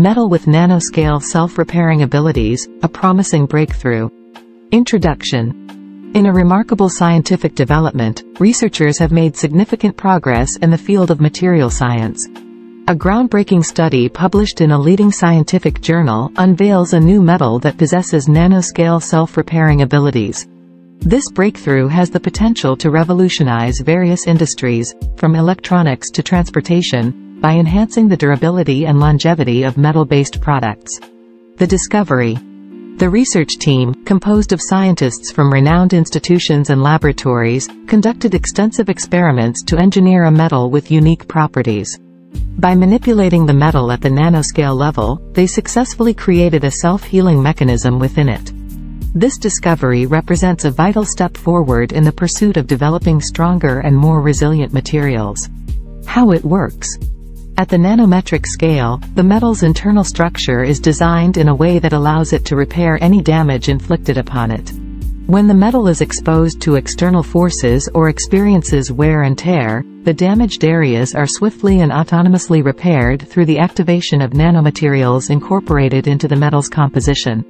metal with nanoscale self-repairing abilities, a promising breakthrough. Introduction. In a remarkable scientific development, researchers have made significant progress in the field of material science. A groundbreaking study published in a leading scientific journal unveils a new metal that possesses nanoscale self-repairing abilities. This breakthrough has the potential to revolutionize various industries, from electronics to transportation, by enhancing the durability and longevity of metal-based products. The discovery. The research team, composed of scientists from renowned institutions and laboratories, conducted extensive experiments to engineer a metal with unique properties. By manipulating the metal at the nanoscale level, they successfully created a self-healing mechanism within it. This discovery represents a vital step forward in the pursuit of developing stronger and more resilient materials. How it works. At the nanometric scale, the metal's internal structure is designed in a way that allows it to repair any damage inflicted upon it. When the metal is exposed to external forces or experiences wear and tear, the damaged areas are swiftly and autonomously repaired through the activation of nanomaterials incorporated into the metal's composition.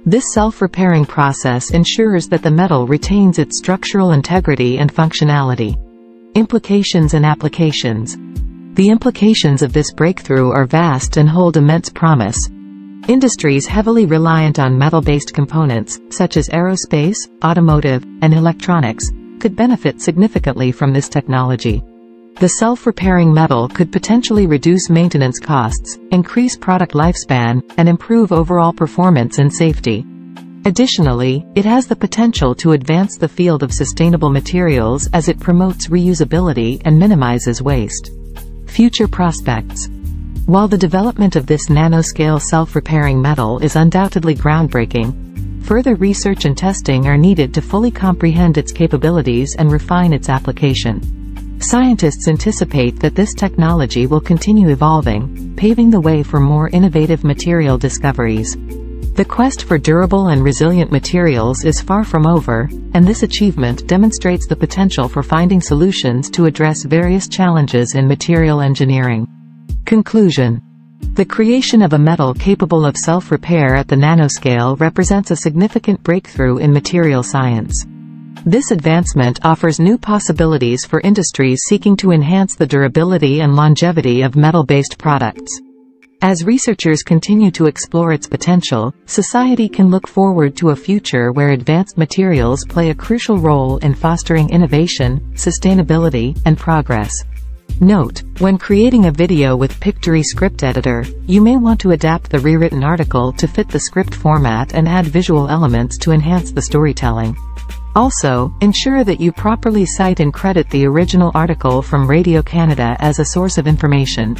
This self-repairing process ensures that the metal retains its structural integrity and functionality. Implications and applications. The implications of this breakthrough are vast and hold immense promise. Industries heavily reliant on metal-based components, such as aerospace, automotive, and electronics, could benefit significantly from this technology. The self-repairing metal could potentially reduce maintenance costs, increase product lifespan, and improve overall performance and safety. Additionally, it has the potential to advance the field of sustainable materials as it promotes reusability and minimizes waste. Future prospects. While the development of this nanoscale self-repairing metal is undoubtedly groundbreaking, further research and testing are needed to fully comprehend its capabilities and refine its application. Scientists anticipate that this technology will continue evolving, paving the way for more innovative material discoveries. The quest for durable and resilient materials is far from over, and this achievement demonstrates the potential for finding solutions to address various challenges in material engineering. Conclusion. The creation of a metal capable of self-repair at the nanoscale represents a significant breakthrough in material science. This advancement offers new possibilities for industries seeking to enhance the durability and longevity of metal-based products. As researchers continue to explore its potential, society can look forward to a future where advanced materials play a crucial role in fostering innovation, sustainability, and progress. Note: when creating a video with Pictory Script Editor, you may want to adapt the rewritten article to fit the script format and add visual elements to enhance the storytelling. Also, ensure that you properly cite and credit the original article from Radio Canada as a source of information.